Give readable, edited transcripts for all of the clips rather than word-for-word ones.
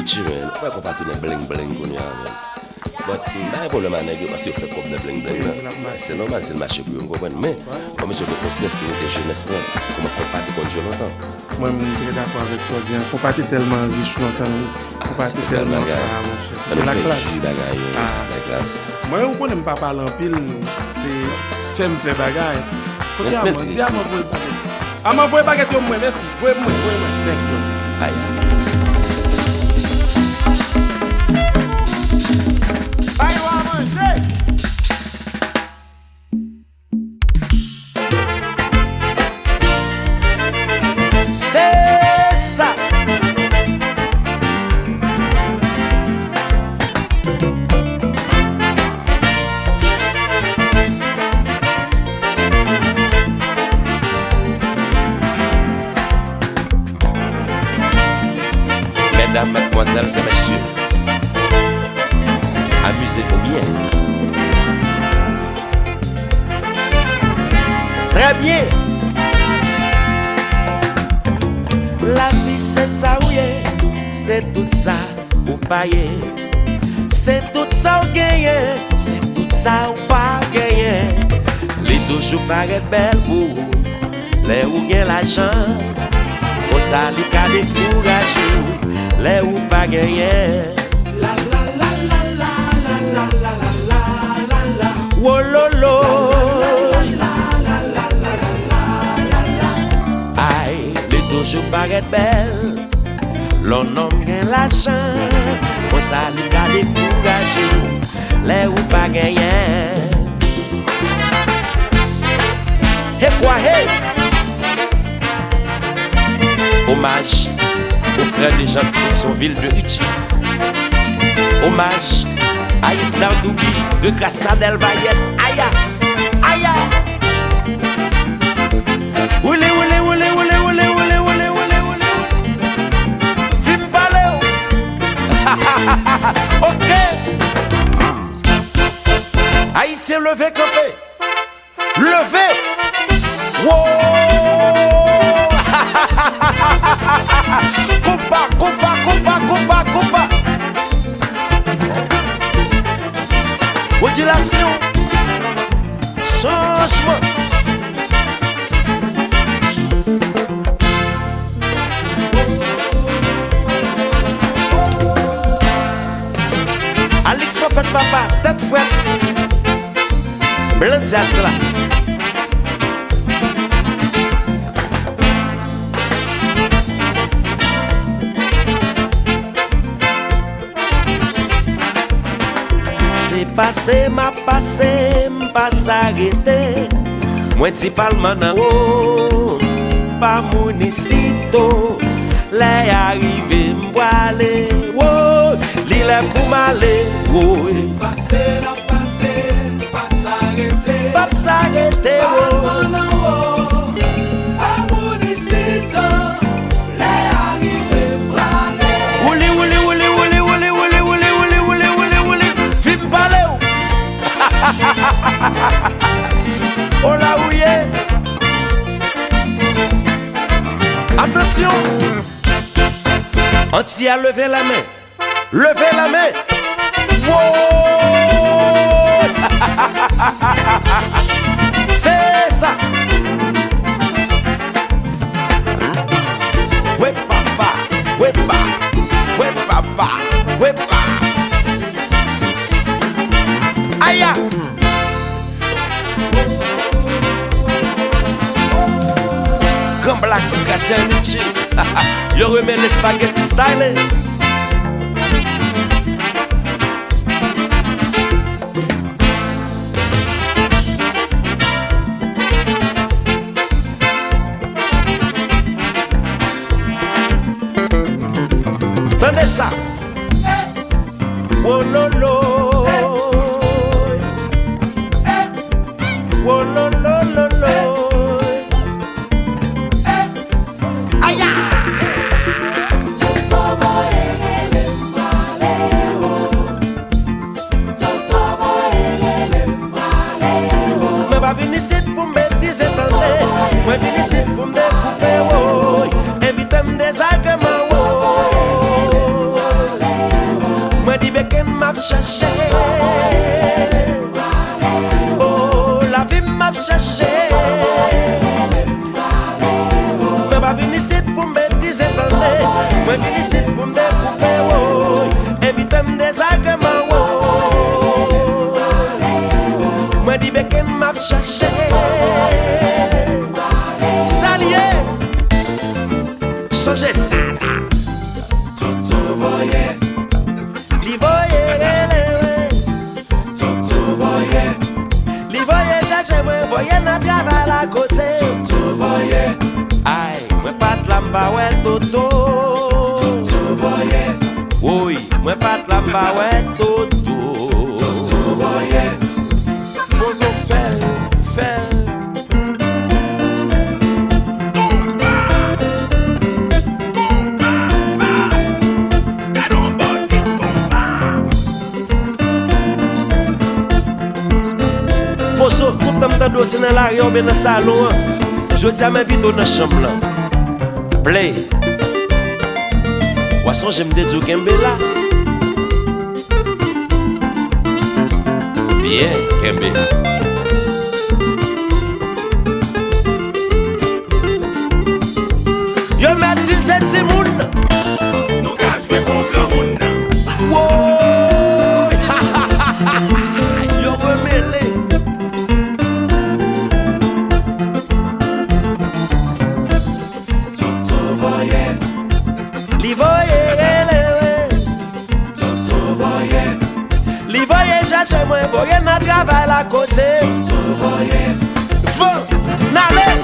Richie, man. Pourquoi qu'on pas tourner bling bling qu'on y a, man? But, pas un problème à négocier parce qu'il fait comme des bling bling. C'est normal, c'est le marché pour nous comprendre. Mais, comme monsieur le process pour nous jeunesse là, comment compartir contre longtemps? Moi, je suis d'accord avec toi. Compartir tellement riche longtemps. Compartir tellement. C'est la classe. C'est la classe. Moi, je ne connais pas parler en pile. C'est femme fait bagaille. Quand il y a un dis à m'envoyer baguette. À m'envoyer baguette, moi, merci. Voyez-moi. Aïe. C'est ça. Mesdames, mademoiselles et messieurs, amusez-vous bien. Très bien. La vie c'est ça ou yé, c'est tout ça ou pas yé. C'est tout ça ou gagné, c'est tout ça ou pas gagné. Les toujours paraît belle pour les ou gagne l'argent. Pour ça les cas découragé, les ou pas gagné. La la la la la la la la la la. Wololo. Toujours paraît belle, l'on nomme gain l'argent, pour ça les gars découragés, les ou pas gagner. Et quoi, hey? Hommage aux frères des gens de son ville de Richie. Hommage à Isdar Doubi de Casa del Valles. Aïe, aïe. Oulé. Ok. Haïtien levé campé. Levé. Wow. Kompa. Modulation. Changement. Faites papa, tête fouette. Blanc jazz là. C'est passé, m'a s'arrêter. Moi ti parlement nan haut, pas municito. Les arrivés m'boiler. L'île pour m'aller, c'est passé, pas s'arrêter. Pas s'arrêter, pas municito, les arrivés m'aller. Ouli, vim parler. Oh là où y est. Attention. Anti a levé la main. Levez la main. Wow. C'est ça. Ouais papa. Aïe. Comme la Vie Gracia Richie. Yo remet les spaghetti style. Tendez ça. Oh lolo. Oh lolo. Aïe. Mais pas venir ici pour me désentendre. Moi venir ici pour me découper. Invitez-moi des arguments. cherché. Oh, la vie m'a cherché. Mais pas venir ici pour me dire attendez. Moi venir ici pour me découper. Oh, évitez-moi des arguments. Oh, moi dis que m'a cherché. Salier, changer ça là. Toto voye, Li voye, Toto voye, li voye chercher moi voye n'a travail à côté. Toto voye, Aïe, moi pas de lamba ouais toto. Toto voye, Oui, moi pas de lamba ouais toto. Toto voye, Bozo fel. Bozo, tout le temps dans c'est dans la rue ou bien dans le salon. Je dis à mes vidéos dans la chambre là. Play. Poisson, j'aime des jours Kembe là. Bien, Kembe. Yo met-il cette Timoun. nous ka jouer contre grand monde nan. Wow. Yo remêlé. Toto voye, Li voye, Toto voye, li voye chercher moi voye n'a travail à côté. Toto voye, Faut n'aller.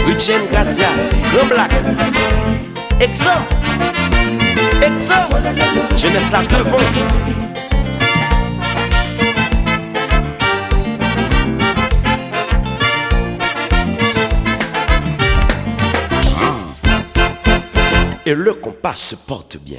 Vie Gracia, Grand Black. Exemple, jeunesse là devant. Et le compas se porte bien.